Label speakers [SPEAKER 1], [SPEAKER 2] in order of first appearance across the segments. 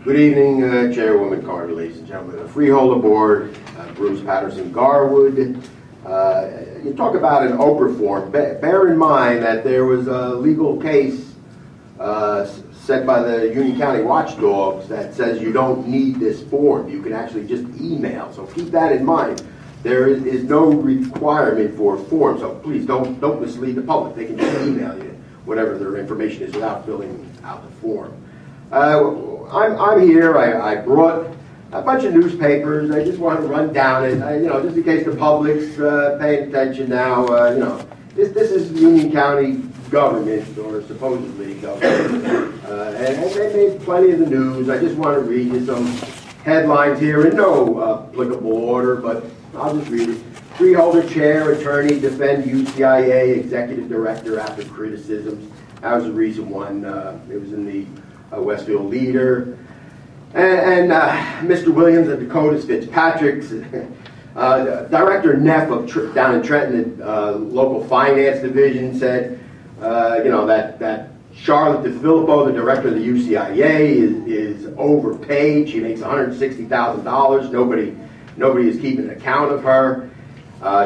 [SPEAKER 1] Good evening, Chairwoman Carter, ladies and gentlemen. The Freeholder Board, Bruce Patterson Garwood. You talk about an Oprah form. Bear in mind that there was a legal case set by the Union County Watchdogs that says you don't need this form. You can actually just email. So keep that in mind. There is no requirement for a form, so please don't mislead the public. They can just email you whatever their information is without filling out the form. I'm here. I brought a bunch of newspapers. I just want to run down it, just in case the public's paying attention now. This is Union County government, or supposedly government, and they made plenty of the news. I just want to read you some headlines here in no applicable order, but I'll just read it. Freeholder chair, attorney, defend UCIA executive director after criticisms. That was a recent one. It was in the Westfield Leader. And Mr. Williams of Dakotas Fitzpatrick's, Director Neff of down in Trenton, local finance division, said, that Charlotte DeFilippo, the director of the UCIA, is overpaid. She makes $160,000. Nobody is keeping account of her.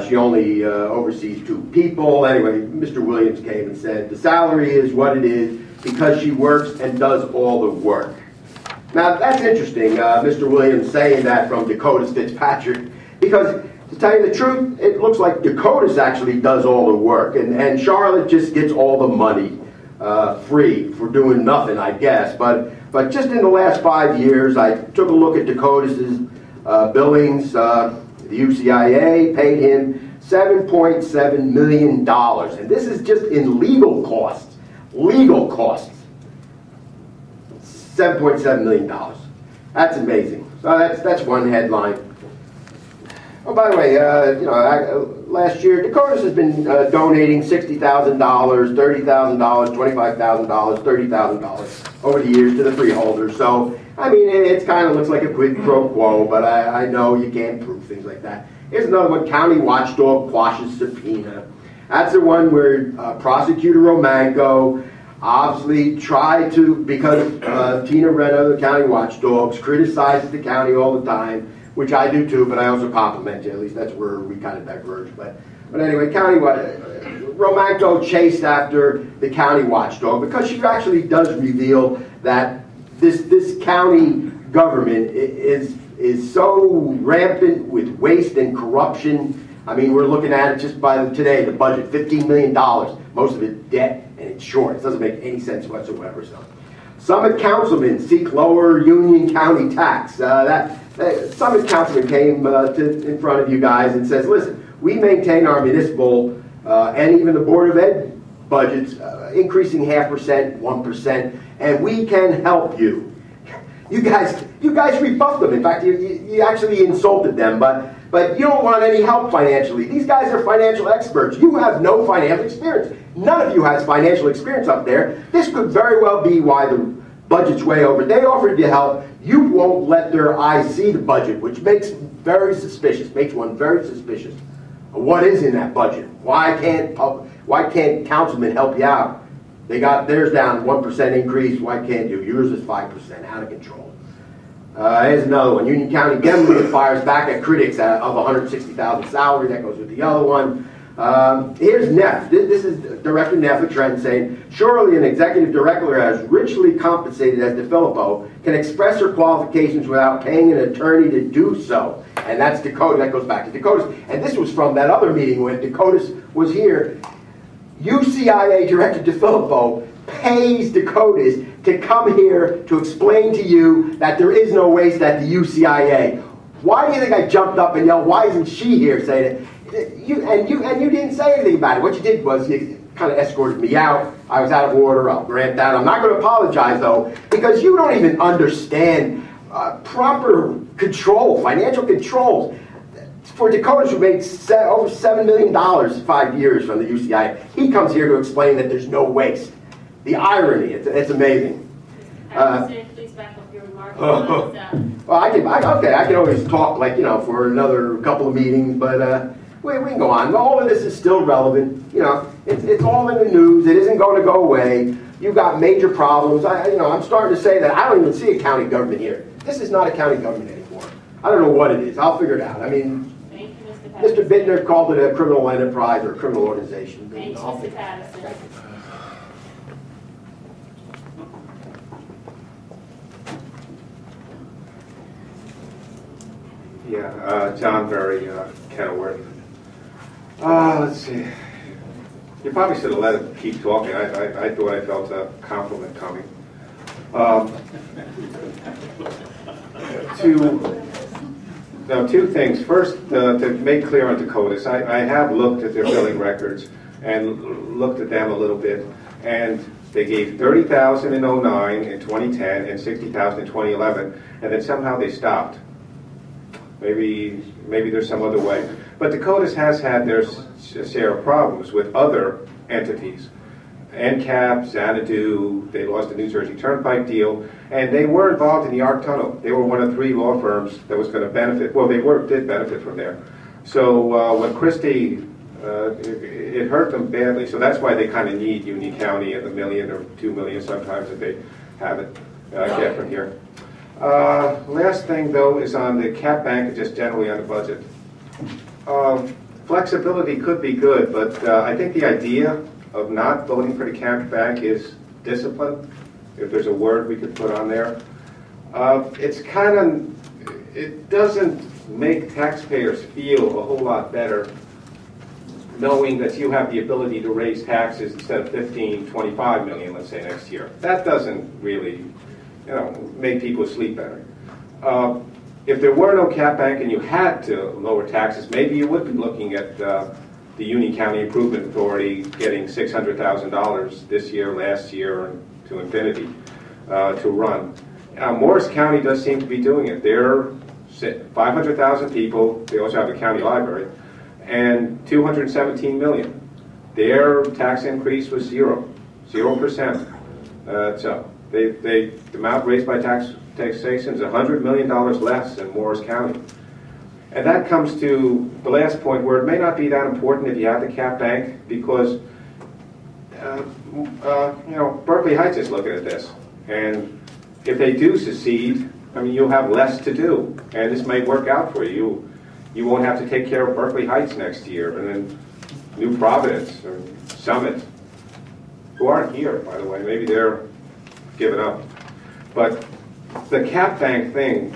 [SPEAKER 1] She only oversees 2 people. Anyway, Mr. Williams came and said, the salary is what it is because she works and does all the work. Now, that's interesting, Mr. Williams saying that from Dakotas Fitzpatrick, because to tell you the truth, it looks like Dakotas actually does all the work, and Charlotte just gets all the money free for doing nothing, I guess. But just in the last 5 years, I took a look at Dakotas' billings. The UCIA paid him $7.7 million, and this is just in legal costs. Legal costs. $7.7 million. That's amazing. So that's one headline. Oh, by the way, last year Dakotas has been donating $60,000, $30,000, $25,000, $30,000 over the years to the freeholders. So I mean, it kind of looks like a quid pro quo, but I know you can't prove things like that. Here's another one: County Watchdog quashes subpoena. That's the one where Prosecutor Romanko obviously tried to, because Tina Reno, the county watchdogs, criticizes the county all the time, which I do too, but I also compliment you. At least that's where we kind of diverge. But anyway, Romanko chased after the county watchdog because she actually does reveal that this county government is so rampant with waste and corruption. I mean, we're looking at it just by today, the budget, $15 million, most of it debt, and it's short. It doesn't make any sense whatsoever. So, Summit councilmen seek lower Union County tax. Summit councilman came in front of you guys and says, listen, we maintain our municipal and even the Board of Ed budgets increasing 0.5%, 1%, and we can help you. You guys rebuffed them. In fact, you actually insulted them, but you don't want any help financially. These guys are financial experts. You have no financial experience. None of you has financial experience up there. This could very well be why the budget's way over. They offered you help. You won't let their eyes see the budget, which makes one very suspicious. What is in that budget? Why can't councilmen help you out? They got theirs down 1% increase. Why can't you? Yours is 5%, out of control. Here's another one. Union County Government fires back at critics of $160,000 salary. That goes with the other one. Here's Neff. This is Director Neff of Trenton saying, surely an executive director as richly compensated as DeFilippo can express her qualifications without paying an attorney to do so. And that's Dakota. That goes back to Dakotas. And this was from that other meeting when Dakotas was here. UCIA Director DeFilippo pays Dakotas to come here to explain to you that there is no waste at the UCIA. Why do you think I jumped up and yelled, why isn't she here saying it? You didn't say anything about it. What you did was you kind of escorted me out. I was out of order. I'll grant that. I'm not going to apologize, though, because you don't even understand proper control, financial controls. For Dakotas, who made over $7 million in 5 years from the UCI, he comes here to explain that there's no waste. The irony, it's amazing.
[SPEAKER 2] Please back up your remarks.
[SPEAKER 1] Well, I can always talk for another couple of meetings, but we can go on. All of this is still relevant. It's all in the news. It isn't going to go away. You've got major problems. I'm starting to say that I don't even see a county government here. This is not a county government anymore. I don't know what it is. I'll figure it out. I mean,
[SPEAKER 2] Thank you, Mr.
[SPEAKER 1] Mr.
[SPEAKER 2] Patterson.
[SPEAKER 1] Bittner called it a criminal enterprise or a criminal organization.
[SPEAKER 2] Thank you, Mr. Patterson.
[SPEAKER 3] Yeah, John Berry, Kenilworth. Let's see. You probably should have let him keep talking. I thought I felt a compliment coming. Two things. First, to make clear on Dakotas, I have looked at their billing records and looked at them a little bit, and they gave $30,000 in 09 in 2010 and $60,000 in 2011, and then somehow they stopped. Maybe there's some other way. But Dakotas has had their share of problems with other entities. NCAP, Xanadu, they lost the New Jersey Turnpike deal, and they were involved in the Arc Tunnel. They were one of 3 law firms that was going to benefit. Well, they did benefit from there. So when Christie, it hurt them badly. So that's why they kind of need Union County and the $1 million or $2 million sometimes that they have it get from here. Last thing, though, is on the cap bank and just generally on the budget. Flexibility could be good, but I think the idea of not voting for the cap bank is discipline, if there's a word we could put on there. It doesn't make taxpayers feel a whole lot better knowing that you have the ability to raise taxes instead of 15, 25 million, let's say, next year. That doesn't really make people sleep better. If there were no cap bank and you had to lower taxes, maybe you would be looking at the Union County Improvement Authority getting $600,000 this year, last year, and to infinity to run. Morris County does seem to be doing it. They're 500,000 people. They also have a county library, and 217 million. Their tax increase was 0%. So the amount raised by taxation is $100 million less than Morris County. And that comes to the last point where it may not be that important if you have the cap bank, because Berkeley Heights is looking at this, and if they do secede, I mean, you'll have less to do, and this may work out for you. You won't have to take care of Berkeley Heights next year, and then New Providence or Summit, who aren't here, by the way. Maybe they're giving up. But the cap bank thing,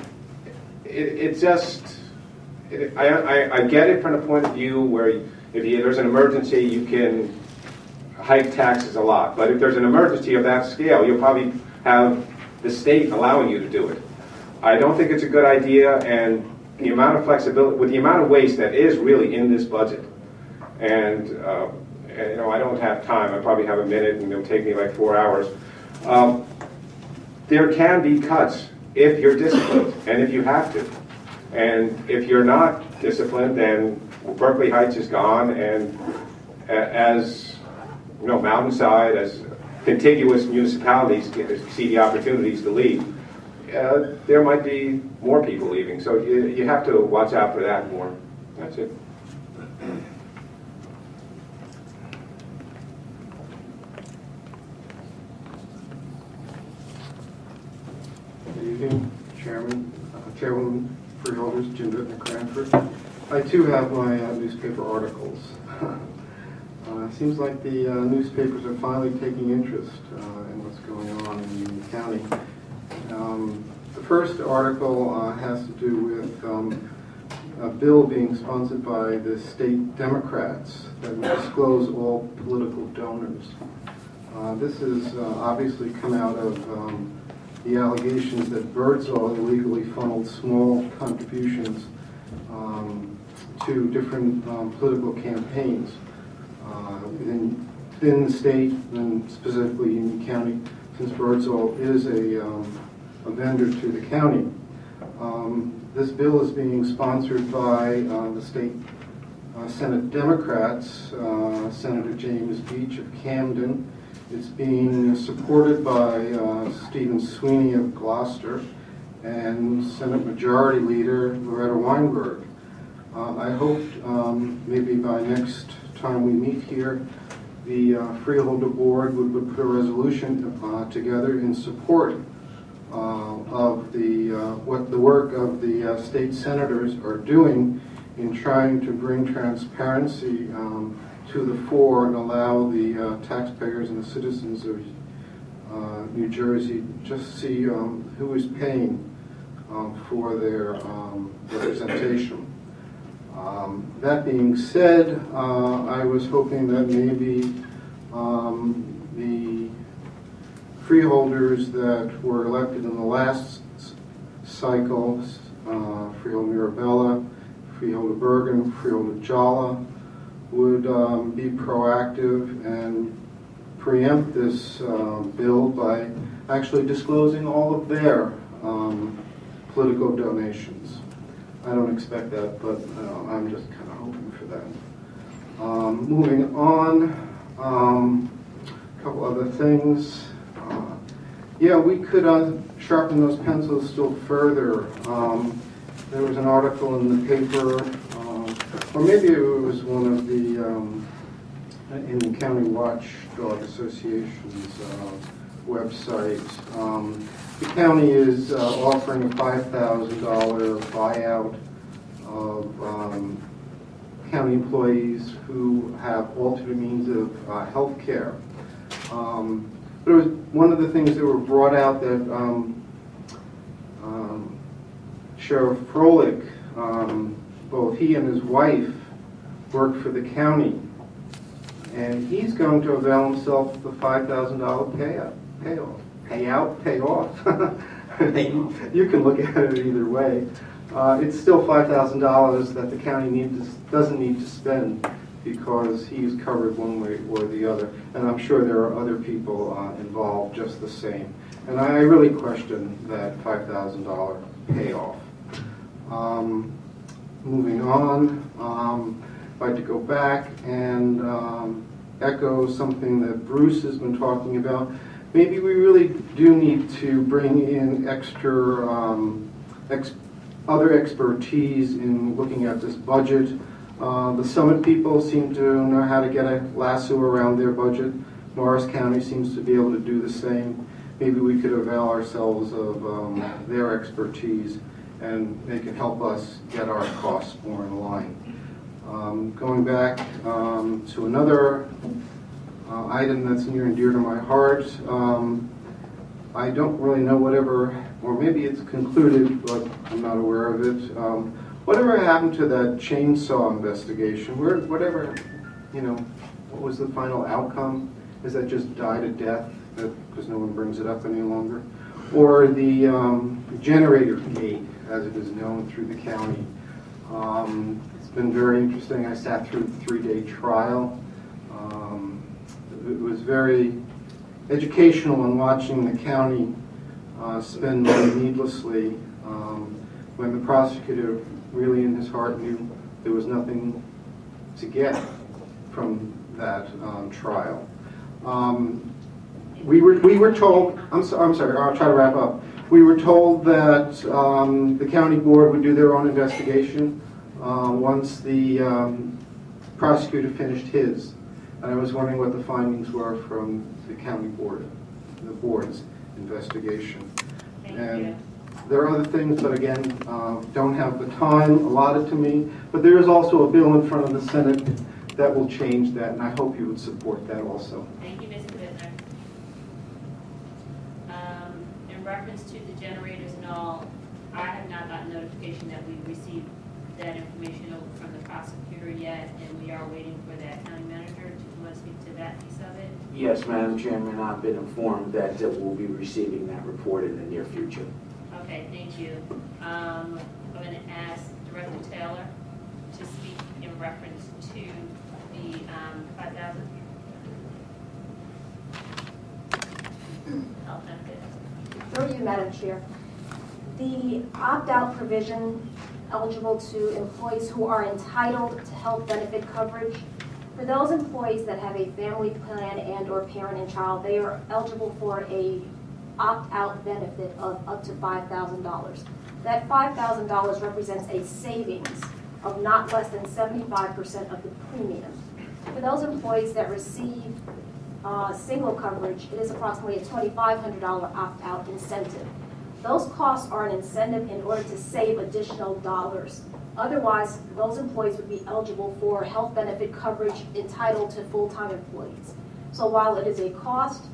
[SPEAKER 3] I get it from the point of view where if there's an emergency, you can hike taxes a lot. But if there's an emergency of that scale, you'll probably have the state allowing you to do it. I don't think it's a good idea, and the amount of flexibility, with the amount of waste that is really in this budget, and I don't have time. I probably have a minute, and it'll take me like 4 hours. There can be cuts if you're disciplined and if you have to. And if you're not disciplined, then Berkeley Heights is gone, and as Mountainside, as contiguous municipalities see the opportunities to leave, there might be more people leaving. So you have to watch out for that more. That's it.
[SPEAKER 4] Good evening, Chairman, Chairwoman, Freeholders, Jim Bittner, Cranford. I too have my newspaper articles. It seems like the newspapers are finally taking interest in what's going on in Union County. The first article has to do with a bill being sponsored by the state Democrats that would disclose all political donors. This has obviously come out of the allegations that Birdsall illegally funneled small contributions to different political campaigns within the state, and specifically Union County, since Birdsall is a vendor to the county. This bill is being sponsored by the state Senate Democrats, Senator James Beach of Camden. It's being supported by Stephen Sweeney of Gloucester and Senate Majority Leader Loretta Weinberg. I hope maybe by next time we meet here the Freeholder Board would put a resolution together in support of what the work of the state senators are doing in trying to bring transparency to the fore and allow the taxpayers and the citizens of New Jersey just see who is paying for their representation. That being said, I was hoping that maybe the freeholders that were elected in the last cycle, Freeholder Mirabella, Freeholder Bergen, Freeholder Jala, would be proactive and preempt this bill by actually disclosing all of their political donations. I don't expect that, but I'm just kind of hoping for that. Moving on, a couple other things. Yeah, we could sharpen those pencils still further. There was an article in the paper, or maybe it was one of the in the County Watchdog Association's website. The county is offering a $5,000 buyout of county employees who have alternate means of health care. But it was one of the things that were brought out that Sheriff Froelich, both he and his wife work for the county, and he's going to avail himself of the $5,000 payoff. You can look at it either way. It's still $5,000 that the county doesn't need to spend because he's covered one way or the other. And I'm sure there are other people involved just the same. And I really question that $5,000 payoff. Moving on, I'd like to go back and echo something that Bruce has been talking about. Maybe we really do need to bring in extra other expertise in looking at this budget. The Summit people seem to know how to get a lasso around their budget. Morris County seems to be able to do the same. Maybe we could avail ourselves of their expertise and they can help us get our costs more in line. Going back to another item that's near and dear to my heart, I don't really know whatever, or maybe it's concluded, but I'm not aware of it. Whatever happened to that chainsaw investigation? Whatever, what was the final outcome? Is that just died a death because no one brings it up any longer? Or the generator gate, as it is known through the county. It's been very interesting. I sat through the 3-day trial. It was very educational in watching the county spend money needlessly when the prosecutor really in his heart knew there was nothing to get from that trial. We were told, I'm sorry, I'll try to wrap up. We were told that the county board would do their own investigation once the prosecutor finished his. And I was wondering what the findings were from the county board, the board's investigation. And there are other things, but again, don't have the time allotted to me. But there is also a bill in front of the Senate that will change that, and I hope you would support that also.
[SPEAKER 2] Thank you, Mr. Bittner. In reference to the generators and all, I have not gotten notification that we received that information over from the prosecutor yet, and we are waiting for that county manager. Do you want to speak to that piece of it?
[SPEAKER 5] Yes, Madam Chairman, I've been informed that we'll be receiving that report in the near future.
[SPEAKER 2] Okay, thank you. I'm going to ask Director Taylor to speak in reference to the 5,000 health benefits.
[SPEAKER 6] Through you, Madam Chair. The opt-out provision eligible to employees who are entitled to health benefit coverage. For those employees that have a family plan and or parent and child, they are eligible for a opt-out benefit of up to $5,000. That $5,000 represents a savings of not less than 75% of the premium. For those employees that receive single coverage, it is approximately a $2,500 opt-out incentive. Those costs are an incentive in order to save additional dollars. Otherwise, those employees would be eligible for health benefit coverage entitled to full-time employees. So while it is a cost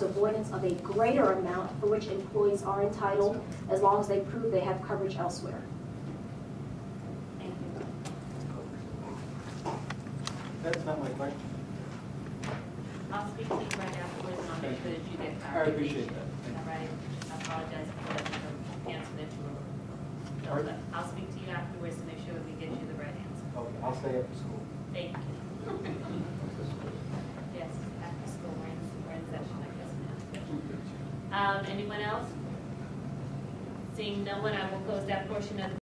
[SPEAKER 6] avoidance of a greater amount for which employees are entitled as long as they prove they have coverage elsewhere.
[SPEAKER 2] Thank you.
[SPEAKER 7] That's not my question.
[SPEAKER 2] I'll speak to you right afterwards, and I'll make sure that you get
[SPEAKER 7] I
[SPEAKER 2] covered.
[SPEAKER 7] appreciate that.
[SPEAKER 2] All right, I apologize for the answer that you were told. I'll speak to you afterwards to make sure that we get you the right answer.
[SPEAKER 7] Okay, I'll stay after school.
[SPEAKER 2] Thank you. Yes, after school, we're in session, I guess now. Anyone else? Seeing no one, I will close that portion of the